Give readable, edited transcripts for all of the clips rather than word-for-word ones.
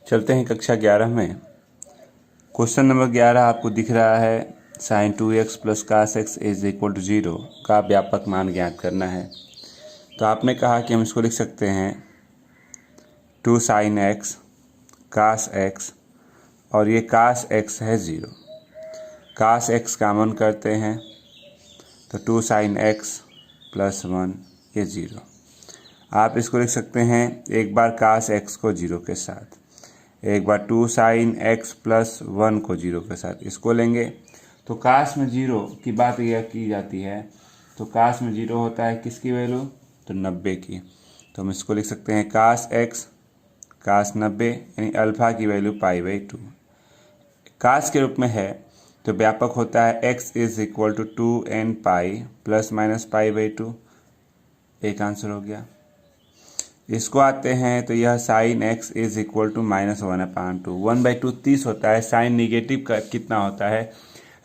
चलते हैं कक्षा 11 में। क्वेश्चन नंबर 11 आपको दिख रहा है sin 2x plus cos x is equal to 0 का व्यापक मान ज्ञात करना है। तो आपने कहा कि हम इसको लिख सकते हैं 2 sin x कास x और ये कास x है 0। कास x कॉमन करते हैं तो 2 sin x प्लस 1 ये 0। आप इसको लिख सकते हैं एक बार कास x को 0 के साथ, एक बार 2 sin x प्लस 1 को 0 के साथ। इसको लेंगे तो कास में 0 की बात यह की जाती है, तो कास में 0 होता है किसकी वैल्यू, तो 90 की। तो हम इसको लिख सकते हैं कास x कास 90 यानी अल्फ़ा की वैल्यू π/2 कास के रूप में है। तो व्यापक होता है x is equal to 2n pi plus minus π/2। एक आंसर हो गया। इसको आते हैं तो यह sine x is equal to -1/2 1/2 30 होता है। साइन निगेटिव का कितना होता है,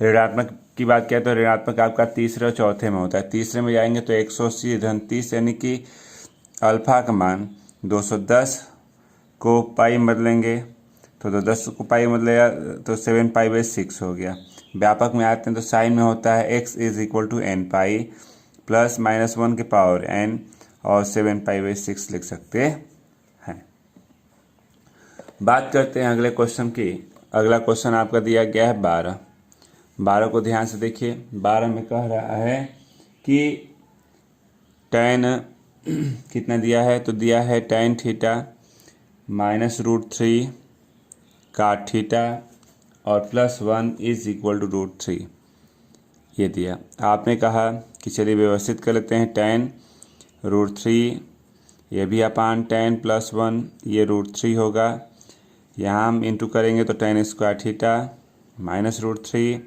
ऋणात्मक की बात किया तो ऋणात्मक आपका तीसरे और चौथे में होता है। तीसरे में जाएंगे तो 180 धन 30 यानी कि अल्फ़ा का मान 210 को पाई बदलेंगे तो 10 को पाई बदलेगा तो 7π/6 हो गया। व्यापक में आते हैं तो साइन में होता है x is equal to n pi plus -1 के पावर n और 7π/6 लिख सकते हैं। बात करते हैं अगले क्वेश्चन की। अगला क्वेश्चन आपका दिया गया है 12 को ध्यान से देखिए। 12 में कह रहा है कि tan कितना दिया है, तो दिया है tan थीटा -√3 काट थीटा और +1 इज इक्वल टू √3 ये दिया। आपने कहा कि चलिए व्यवस्थित कर लेते हैं। tan √3 ये भी अपान tan प्लस 1 ये √3 होगा। यहाँ हम इंटू करेंगे तो tan स्क्वायर थीटा -√3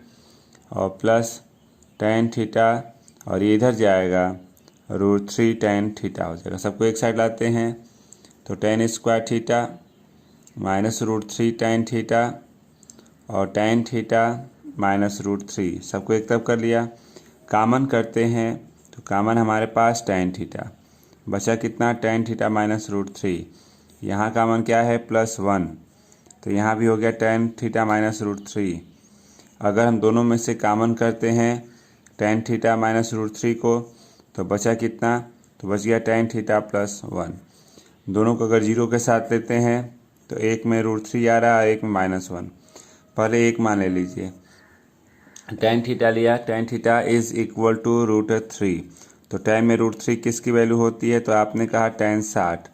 और प्लस tan थीटा और ये इधर जाएगा √3 tan थीटा हो जाएगा। सबको एक साइड लाते हैं तो tan square theta -√3 tan theta और tan थीटा -√3 सबको एक तरफ कर लिया। कॉमन करते हैं तो कॉमन हमारे पास tan थीटा बचा कितना, tan थीटा -√3। यहाँ कॉमन क्या है +1, तो यहाँ भी हो गया tan थीटा -√3। अगर हम दोनों में से कॉमन करते हैं tan थीटा -√3 को तो बचा कितना, तो बच गया tan थीटा +1। दोनों को अगर 0 के साथ लेते हैं तो एक में √3 आ रहा है, एक में -1। पहले एक मान ले लीजिए। tan थीटा लिया, tan theta is equal to √3। तो tan में √3 किसकी वैल्यू होती है, तो आपने कहा tan 60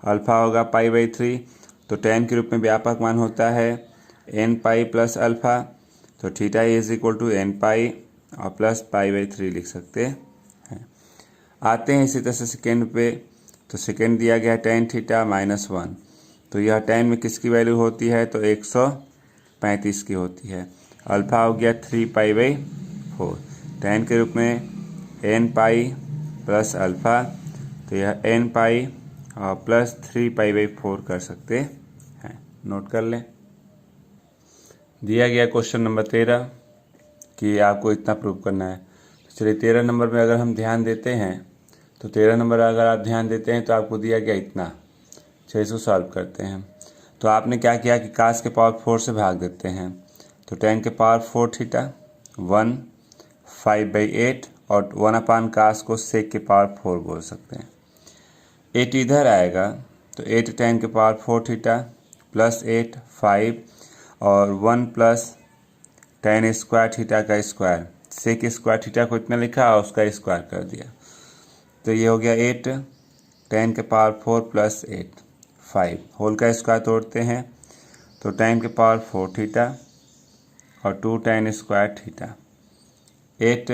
अल्फ़ा होगा π/3। तो tan के रूप में व्यापक मान होता है n पाई प्लस अल्फ़ा। तो theta is equal to n pi और प्लस π/3 लिख सकते हैं। आते हैं इसी तरह से सेकेंड पे। तो सेकेंड दिया गया है tan थीटा -1। तो यह tan में किसकी वैल्यू होती है, तो 135 की होती है। अल्फ़ा हो गया 3π/4। tan के रूप में n पाई प्लस अल्फ़ा, तो यह n पाई और प्लस 3π/4 कर सकते हैं। नोट कर लें। दिया गया क्वेश्चन नंबर 13 कि आपको इतना प्रूव करना है। तो चलिए 13 नंबर में अगर हम ध्यान देते हैं तो 13 नंबर अगर आप ध्यान देते हैं तो आपको दिया गया इतना। चलिए इसको सॉल्व करते हैं। तो आपने क्या किया कि कास के पावर 4 से भाग देते हैं। तो tan के पावर 4 थीटा 1 5/8 और 1 कास को sec के पावर 4 बोल सकते हैं। 8 इधर आएगा तो 8 tan के पावर 4 थीटा प्लस 8 5 और 1 प्लस tan स्क्वायर थीटा का स्क्वायर। sec स्क्वायर थीटा को इतना लिखा और उसका स्क्वायर कर दिया। तो ये हो गया 8 tan के पावर 4 प्लस 8 5 होल का स्क्वायर तोड़ते हैं तो tan के पावर 4 थीटा और 2 tan स्क्वायर थीटा 8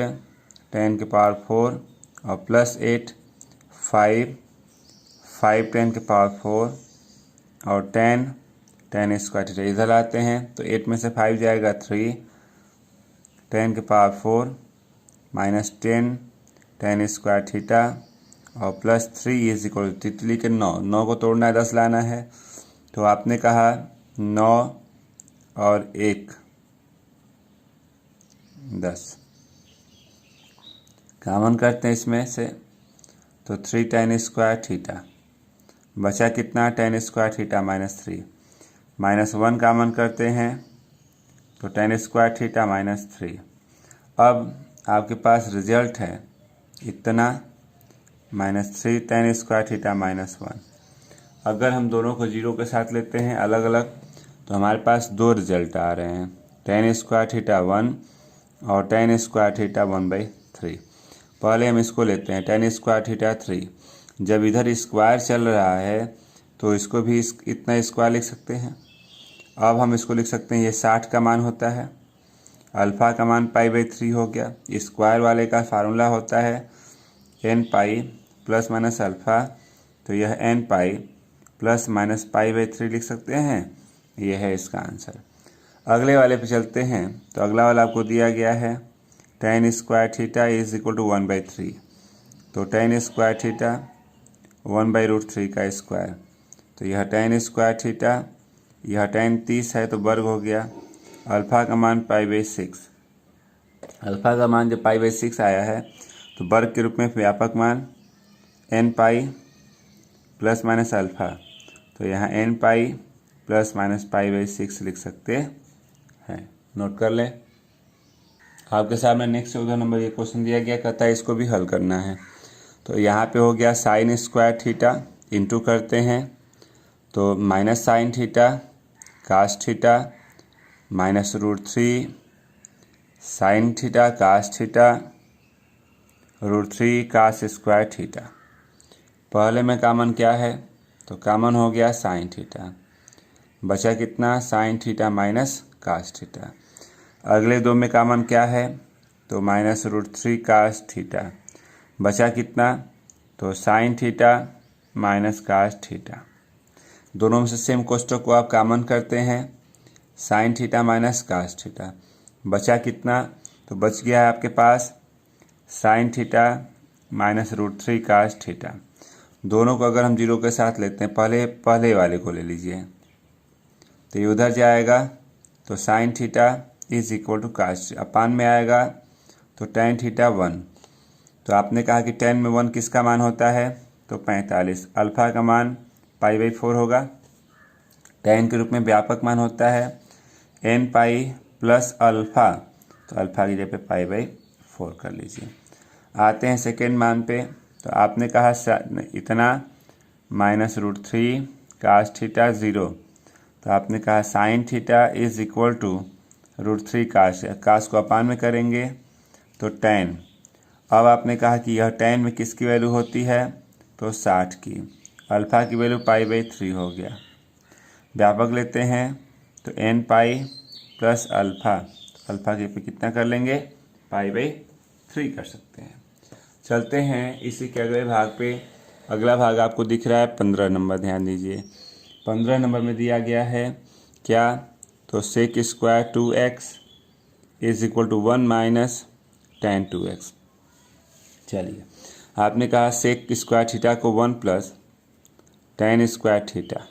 tan के पावर 4 और प्लस 8 5 tan के पावर 4 और tan स्क्वायर थीटा इधर आते हैं तो 8 में से 5 जाएगा 3 tan के पावर 4 -10 tan स्क्वायर थीटा और प्लस 3 इज इक्वल टू तितली के 9 को तोड़ना है 10 लाना है। तो आपने कहा 9 और 1 10 कॉमन करते हैं इसमें से तो 3 tan स्क्वायर थीटा बचा कितना tan स्क्वायर थीटा -3। -1 कॉमन करते हैं तो tan स्क्वायर थीटा -3। अब आपके पास रिजल्ट है इतना -3 tan स्क्वायर थीटा -1। अगर हम दोनों को 0 के साथ लेते हैं अलग अलग तो हमारे पास दो रिजल्ट आ रहे हैं, tan स्क्वायर थीटा 1 और tan स्क्वायर थीटा 1/3। पहले हम इसको लेते हैं tan स्क्वायर थीटा 3। जब इधर स्क्वायर चल रहा है तो इसको भी इतना स्क्वायर लिख सकते हैं। अब हम इसको लिख सकते हैं, ये 60 का मान होता है, अल्फ़ा का मान π/3 हो गया। स्क्वायर वाले का फार्मूला होता है n pi plus minus alpha, तो यह n पाई प्लस माइनस π/3 लिख सकते हैं। यह है इसका आंसर। अगले वाले पे चलते हैं, तो अगला वाला आपको दिया गया है tan square theta is equal to 1/3। तो tan स्क्वायर थीटा 1/√3 का स्क्वायर, तो यह tan स्क्वायर थीटा, यह tan 30 है तो वर्ग हो गया। अल्फ़ा का मान π/6, अल्फ़ा का मान जब π/6 आया है तो वर्ग के रूप में व्यापक मान n pi plus minus alpha, तो यहाँ n पाई प्लस माइनस π/6 लिख सकते हैं। नोट कर लें। आपके सामने नेक्स्ट 14 नंबर ये क्वेश्चन दिया गया, कहता है इसको भी हल करना है। तो यहाँ पे हो गया साइन स्क्वायर थीटा, इंटू करते हैं तो minus sine theta cos theta -√3 sine theta cos theta √3 cos square theta. पहले में कॉमन क्या है, तो कॉमन हो गया साइन थीटा, बचा कितना sine theta minus cos theta. अगले दो में कॉमन क्या है, तो -√3 कास थीटा, बचा कितना, तो sine theta minus cos theta. दोनों में से सेम कोष्टक को आप कॉमन करते हैं, sine theta minus cos theta, बचा कितना, तो बच गया है आपके पास साइन थीटा -√3 कास थीटा। दोनों को अगर हम 0 के साथ लेते हैं, पहले वाले को ले लीजिए, तो ये उधर जाएगा तो sine theta is equal to cos, अपान में आएगा तो tan थीटा 1। तो आपने कहा कि tan में 1 किसका मान होता है, तो 45। अल्फ़ा का मान π/4 होगा। tan के रूप में व्यापक मान होता है n पाई प्लस अल्फ़ा, तो अल्फ़ा की जगह पे π/4 कर लीजिए। आते हैं सेकेंड मान पे, तो आपने कहा इतना -√3 कास थीटा 0, तो आपने कहा sine theta is equal to √3 cos को अपान में करेंगे तो tan। अब आपने कहा कि यह tan में किसकी वैल्यू होती है, तो 60 की। अल्फ़ा की वैल्यू π/3 हो गया। व्यापक लेते हैं तो n pi plus alpha, alpha के पे कितना कर लेंगे, π/3 कर सकते हैं। चलते हैं इसी के अगले भाग पे। अगला भाग आपको दिख रहा है 15 नंबर, ध्यान दीजिए। 15 नंबर में दिया गया है क्या, तो sec square 2x is equal to 1 minus tan 2x। चलिए, आपने कहा सेक स्क्वायर थीटा को 1 प्लस tan स्क्वायर थीटा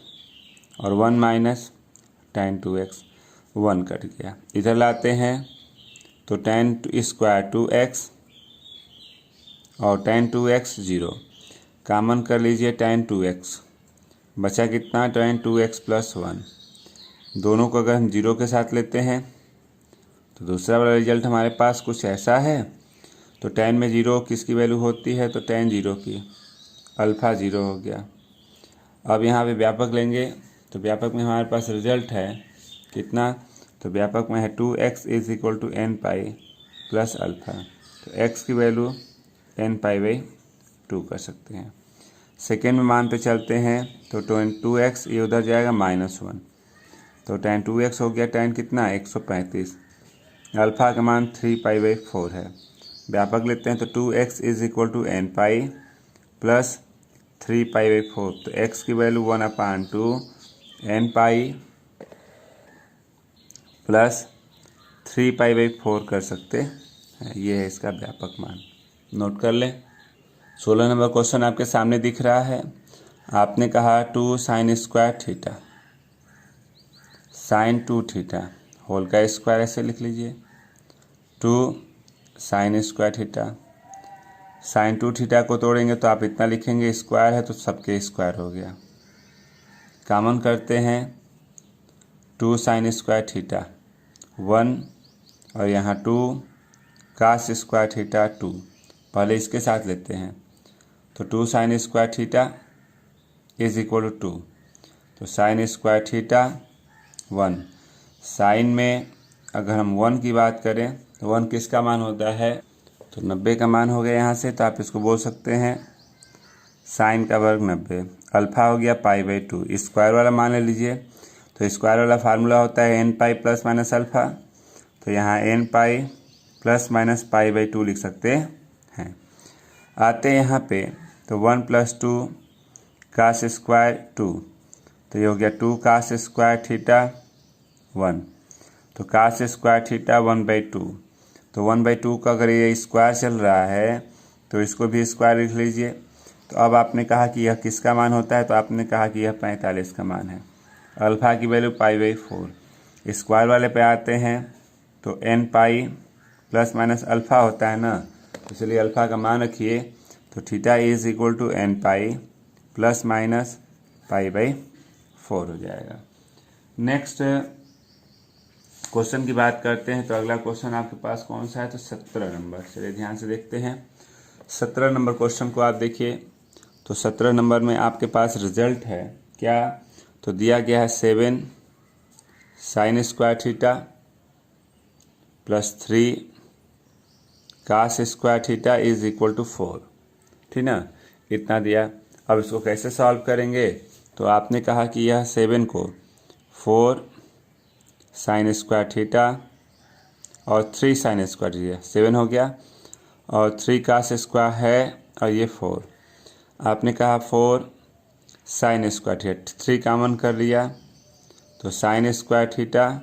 और 1 माइनस tan 2x, 1 कट गया। इधर लाते हैं तो tan स्क्वायर 2x और tan 2x 0, कॉमन कर लीजिए tan 2x, बचा कितना tan 2x प्लस 1। दोनों को अगर हम 0 के साथ लेते हैं तो दूसरा वाला रिजल्ट हमारे पास कुछ ऐसा है। तो tan में 0 किसकी वैल्यू होती है, तो tan 0 की, अल्फ़ा 0 हो गया। अब यहाँ पे व्यापक लेंगे तो व्यापक में हमारे पास रिजल्ट है कितना, तो व्यापक में है 2x is equal to n pi plus alpha, तो x की वैल्यू n पाई/2 कर सकते हैं। सेकेंड में मान पे चलते हैं तो 2x, ये उधर जाएगा -1, तो tan 2x हो गया, tan कितना 135। अल्फ़ा का मान 3 π/4 है। व्यापक लेते हैं तो 2x is equal to n pi plus 3 π/4, तो x की वैल्यू 1/2 n पाई प्लस 3 π/4 कर सकते हैं। ये है इसका व्यापक मान। नोट कर लें। 16 नंबर क्वेश्चन आपके सामने दिख रहा है। आपने कहा 2 sine square theta sine 2 theta whole का स्क्वायर, ऐसे लिख लीजिए 2 sine square theta. Sine 2 theta को तोड़ेंगे तो आप इतना लिखेंगे, स्क्वायर है तो सबके स्क्वायर हो गया। कॉमन करते हैं 2 साइन स्क्वायर थीटा 1 और यहाँ 2 कास स्क्वायर थीटा 2। पहले इसके साथ लेते हैं तो 2 sine square theta is equal to 2, तो साइन स्क्वायर थीटा 1। साइन में अगर हम 1 की बात करें तो 1 किसका मान होता है, तो 90 का मान हो गया यहाँ से, तो आप इसको बोल सकते हैं साइन का वर्ग 90। अल्फा हो गया π/2। स्क्वायर वाला मान ले लीजिए, तो स्क्वायर वाला फार्मूला होता है n pi plus minus alpha, तो यहाँ n पाई प्लस माइनस π/2 लिख सकते हैं। आते हैं यहाँ पे तो 1 + 2 कास स्क्वायर 2, तो ये हो गया 2 कास स्क्वायर थीटा 1, तो कास स्क्वायर थीटा 1/2, तो 1/2 का अगर ये स्क्वायर चल रहा है तो इसको भी स्क्वायर लिख लीजिए। तो अब आपने कहा कि यह किसका मान होता है, तो आपने कहा कि यह 45 का मान है। अल्फ़ा की वैल्यू π/4। स्क्वायर वाले पे आते हैं तो n pi plus minus alpha होता है ना, इसलिए अल्फ़ा का मान रखिए, तो theta is equal to n pi plus minus π/4 हो जाएगा। नेक्स्ट क्वेश्चन की बात करते हैं, तो अगला क्वेश्चन आपके पास कौन सा है, तो 17 नंबर। चलिए ध्यान से देखते हैं 17 नंबर क्वेश्चन को। आप देखिए तो 17 नंबर में आपके पास रिजल्ट है क्या, तो दिया गया है 7 sine square theta plus 3 cos square theta is equal to 4, ठीक ना, इतना दिया। अब इसको कैसे सॉल्व करेंगे, तो आपने कहा कि यह 7 को 4 साइन स्क्वायर थीटा और 3 साइन स्क्वायर थीटा 7 हो गया, और 3 कास स्क्वायर है और ये 4। आपने कहा 4 साइन स्क्वायर थीटा, 3 कॉमन कर लिया, तो sine square theta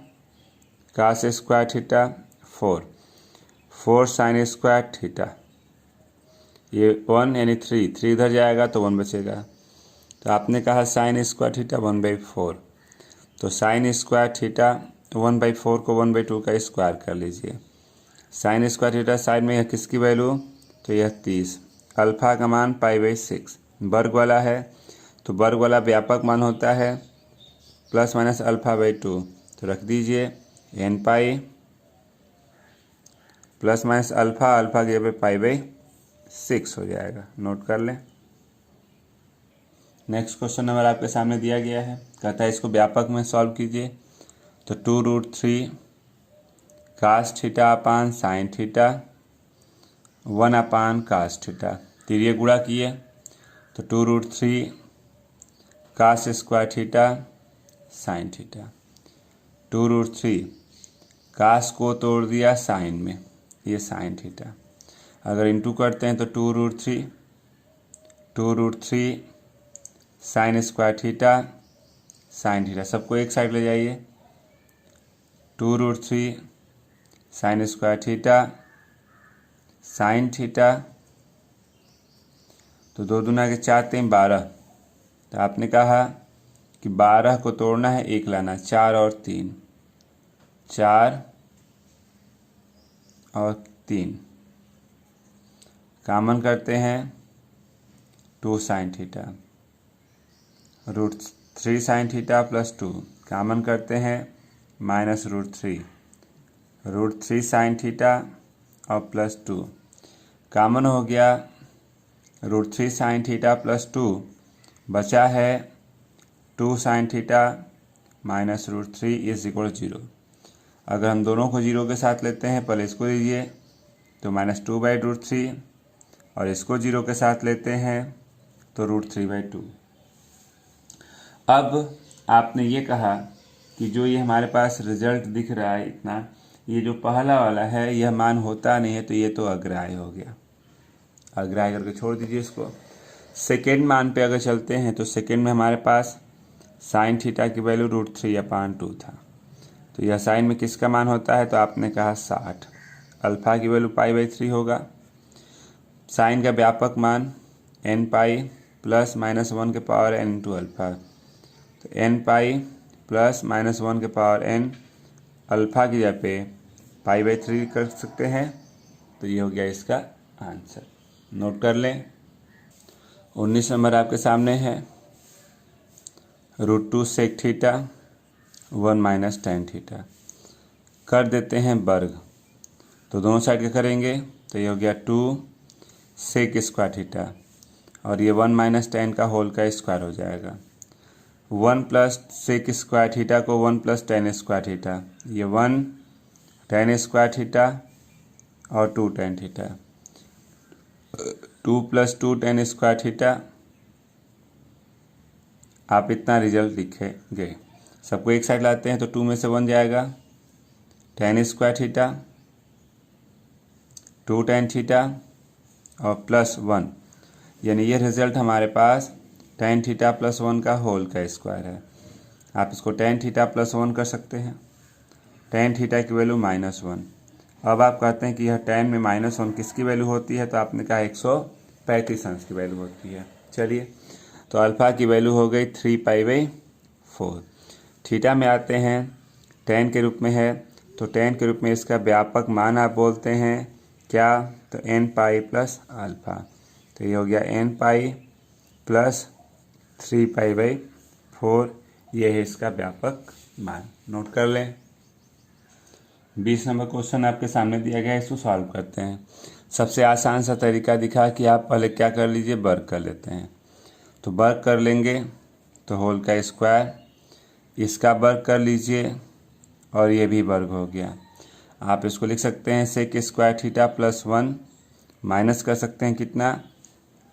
cos square theta 4 sine square theta, ये 1 यानी 3 इधर जाएगा तो 1 बचेगा। तो आपने कहा साइन स्क्वायर थीटा 1/4, तो साइन स्क्वायर थीटा 1/4 को 1/2 का स्क्वायर कर लीजिए। साइन स्क्वायर थीटा साइड में यह किसकी वैल्यू, तो यह 30। अल्फ़ा का मान π/6। वर्ग वाला है तो वर्ग वाला व्यापक मान होता है प्लस माइनस अल्फ़ा/2, तो रख दीजिए n pi plus minus alpha के π/6 हो जाएगा, नोट कर लें। नेक्स्ट क्वेश्चन नंबर आपके सामने दिया गया है, कहता है इसको व्यापक में सॉल्व कीजिए। तो 2√3 cos theta upon sine theta 1 upon cos theta, तिरिये गुणा किए तो 2√3 cos square theta sine theta, 2√3 cos को तोड़ दिया साइन में, ये साइन थीटा। अगर इंटू करते हैं तो 2√3 sign square theta sine theta, सबको एक साइड ले जाइए, 2√3 sign square theta sine theta, तो 2 दूना के 4 3 12, तो आपने कहा कि 12 को तोड़ना है 1 लाना, 4 और 3, 4 और 3 कॉमन करते हैं 2 sine theta, √3 sine theta plus 2 common करते हैं -√3 साइन थीटा और प्लस 2 कॉमन हो गया, √3 साइन थीटा प्लस 2 बचा है 2 साइन थीटा -√3 इज इक्वल 0। अगर हम दोनों को 0 के साथ लेते हैं, पहले इसको लीजिए तो -2/√3 और इसको 0 के साथ लेते हैं तो √3/2। अब आपने ये कहा कि जो ये हमारे पास रिजल्ट दिख रहा है इतना, ये जो पहला वाला है यह मान होता नहीं है, तो ये तो अग्राह्य हो गया, अग्राह्य करके छोड़ दीजिए इसको। सेकेंड मान पे अगर चलते हैं तो सेकेंड में हमारे पास साइन थीटा की वैल्यू √3/2 था, तो यह साइन में किसका मान होता है, तो आपने कहा 60। अल्फ़ा की वैल्यू π/3 होगा। साइन का व्यापक मान n पाई प्लस माइनस 1 के पावर n इंटू अल्फ़ा, तो n पाई प्लस माइनस 1 के पावर n अल्फ़ा की जगह पे π/3 कर सकते हैं, तो ये हो गया इसका आंसर, नोट कर लें। 19 नंबर आपके सामने है, √2 sec theta 1 minus tan theta. कर देते हैं वर्ग, तो दोनों साइड का करेंगे तो ये हो गया 2 सेक स्क्वायर थीटा, और ये 1 माइनस टेन का होल का स्क्वायर हो जाएगा। 1 प्लस सेक स्क्वायर थीटा को 1 प्लस टेन स्क्वायर थीटा, ये 1 टेन स्क्वायर थीटा और 2 tan theta, 2 plus 2 ten square theta. आप इतना रिजल्ट लिखेंगे। सबको एक साइड लाते हैं तो 2 में से 1 जाएगा, ten square theta 2 tan theta और प्लस 1, यानी ये रिजल्ट हमारे पास टेन थीटा प्लस 1 का होल का स्क्वायर है। आप इसको टेन थीटा प्लस 1 कर सकते हैं। टेन थीटा की वैल्यू -1। अब आप कहते हैं कि यह टेन में -1 किसकी वैल्यू होती है, तो आपने कहा 135 अंश की वैल्यू होती है। चलिए, तो अल्फ़ा की वैल्यू हो गई 3π/4। थीटा में आते हैं, टेन के रूप में है, तो टेन के रूप में इसका व्यापक मान आप बोलते हैं क्या, तो n π प्लस अल्फ़ा। तो ये हो गया n π प्लस 3π/4, ये है इसका व्यापक मान। नोट कर लें। 20 नंबर क्वेश्चन आपके सामने दिया गया है, इसको सॉल्व करते हैं। सबसे आसान सा तरीका दिखा कि आप पहले क्या कर लीजिए, वर्ग कर लेते हैं। तो वर्ग कर लेंगे तो होल का स्क्वायर, इसका वर्ग कर लीजिए और ये भी वर्ग हो गया। आप इसको लिख सकते हैं sec square theta plus 1, minus कर सकते हैं कितना,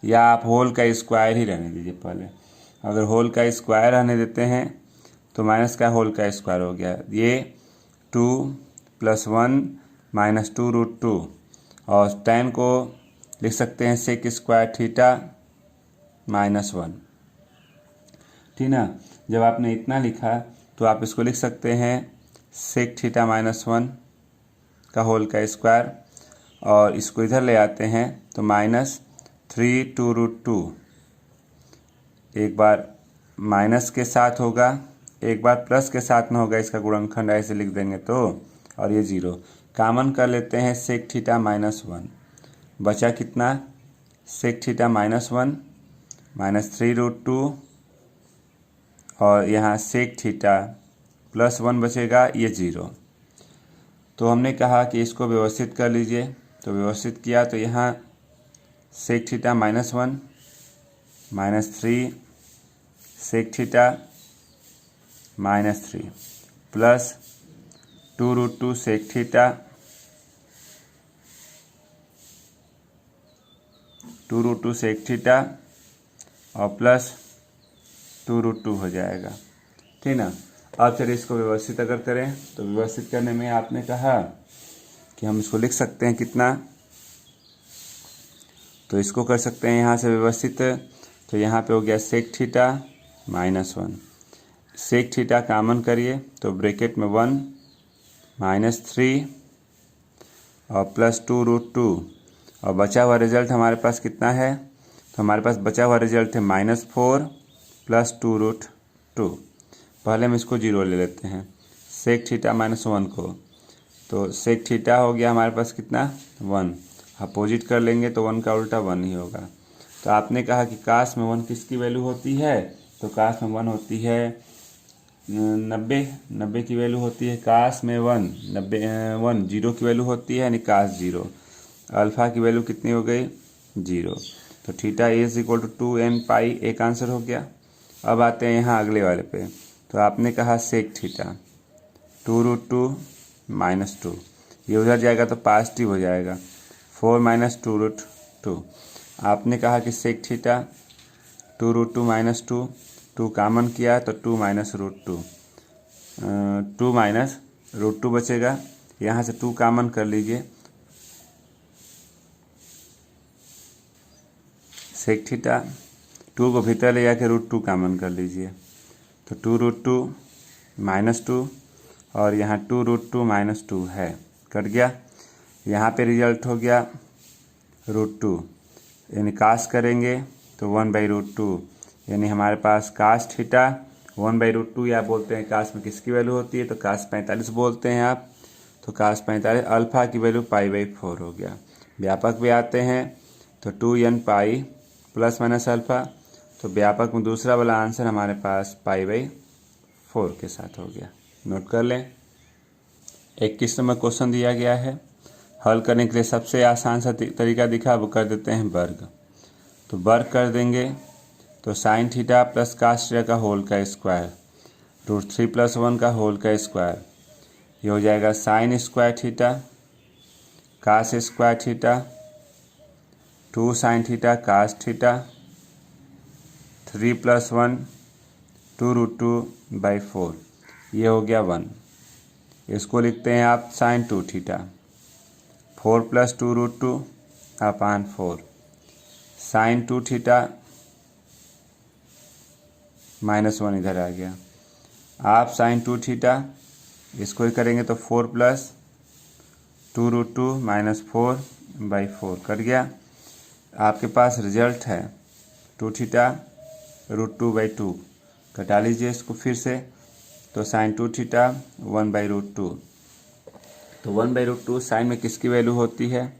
या आप होल का स्क्वायर ही रहने दीजिए पहले। अगर होल का स्क्वायर रहने देते हैं तो माइनस का होल का स्क्वायर हो गया, ये 2 + 1 - 2√2, और टेन को लिख सकते हैं सेक स्क्वायर थीटा -1। ठीक ना। जब आपने इतना लिखा तो आप इसको लिख सकते हैं सेक थीटा -1 का होल का स्क्वायर, और इसको इधर ले आते हैं तो -3 2√2, एक बार माइनस के साथ होगा, एक बार प्लस के साथ में होगा, इसका गुणनखंड ऐसे लिख देंगे तो, और ये 0 कामन कर लेते हैं, सेक थीटा -1 बचा कितना, सेक थीटा -1 -3√2, और यहाँ सेक थीटा +1 बचेगा, ये 0। तो हमने कहा कि इसको व्यवस्थित कर लीजिए, तो व्यवस्थित किया तो यहाँ sec theta -1 -3 sec theta -3 plus 2√2 sec theta 2√2 sec theta और प्लस 2√2 हो जाएगा। ठीक ना। अब चलिए इसको व्यवस्थित अगर करें तो व्यवस्थित करने में आपने कहा कि हम इसको लिख सकते हैं कितना, तो इसको कर सकते हैं यहाँ से व्यवस्थित। तो यहाँ पे हो गया सेक थीटा -1, सेक थीटा कामन करिए तो ब्रैकेट में 1 -3 और प्लस 2√2, और बचा हुआ रिजल्ट हमारे पास कितना है, तो हमारे पास बचा हुआ रिजल्ट है -4 प्लस 2√2। पहले हम इसको 0 ले लेते हैं, सेक थीटा -1 को, तो सेक थीटा हो गया हमारे पास कितना 1, अपोजिट कर लेंगे तो 1 का उल्टा 1 ही होगा। तो आपने कहा कि काश में 1 किसकी वैल्यू होती है, तो काश में 1 होती है 90 की वैल्यू होती है, काश में 1 0 की वैल्यू होती है, यानी काश 0। अल्फ़ा की वैल्यू कितनी हो गई 0। तो थीटा = 2n π एक आंसर हो गया। अब आते हैं यहाँ अगले वाले पे, तो आपने कहा सेक थीटा 2√2 - 2, ये उधर जाएगा तो पॉजिटिव हो जाएगा, 4 - 2√2। आपने कहा कि सेक थीटा 2√2 - 2, 2 कामन किया तो 2 - √2, 2 - √2 बचेगा, यहाँ से 2 कामन कर लीजिए, सेक थीटा 2 को भीतर ले जाके √2 कामन कर लीजिए, तो 2√2 - 2, और यहाँ 2√2 - 2 है, कट गया। यहाँ पे रिजल्ट हो गया √2, यानी काश करेंगे तो 1/√2, यानी हमारे पास काश थीटा 1/√2, या बोलते हैं काश में किसकी वैल्यू होती है, तो काश 45 बोलते हैं आप, तो काश 45 अल्फ़ा की वैल्यू π/4 हो गया। व्यापक भी आते हैं तो 2n π प्लस माइनस अल्फ़ा, तो व्यापक में दूसरा वाला आंसर हमारे पास π/4 के साथ हो गया। नोट कर लें। 21 नंबर क्वेश्चन दिया गया है, हल करने के लिए सबसे आसान सा तरीका दिखा, वो कर देते हैं वर्ग। तो वर्ग कर देंगे तो sine theta plus cos theta का होल का स्क्वायर √3 + 1 का होल का स्क्वायर, ये हो जाएगा sine square theta cos square theta 2 sine theta cos theta 3 + 1 2√2/4, ये हो गया 1। इसको लिखते हैं आप साइन 2 थीटा 4 + 2√2/4 साइन 2 थीटा -1 इधर आ गया, आप साइन 2 थीटा इसको ही करेंगे तो 4 + 2√2 - 4/4 कट गया। आपके पास रिजल्ट है 2 थीटा √2/2, घटा लीजिए इसको फिर से, तो साइन 2 थीटा 1/√2। तो 1/√2 साइन में किसकी वैल्यू होती है?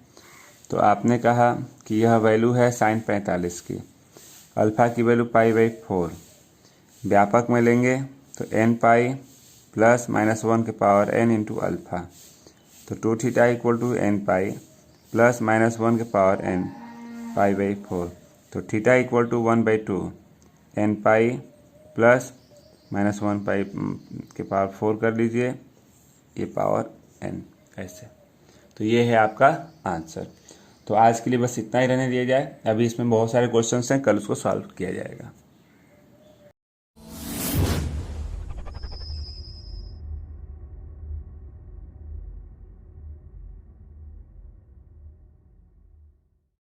तो आपने कहा कि यह वैल्यू है साइन 45 की, अल्फ़ा की वैल्यू π/4। व्यापक में लेंगे तो n पाई प्लस -1 के पावर n इंटू अल्फ़ा, तो 2 थीटा = n पाई प्लस -1 के पावर n π/4, तो थीटा = 1/2 n पाई प्लस -1 पाई के पावर 4 कर लीजिए, ये पावर n ऐसे। तो ये है आपका आंसर। तो आज के लिए बस इतना ही रहने दिया जाए, अभी इसमें बहुत सारे क्वेश्चंस हैं, कल उसको सॉल्व किया जाएगा।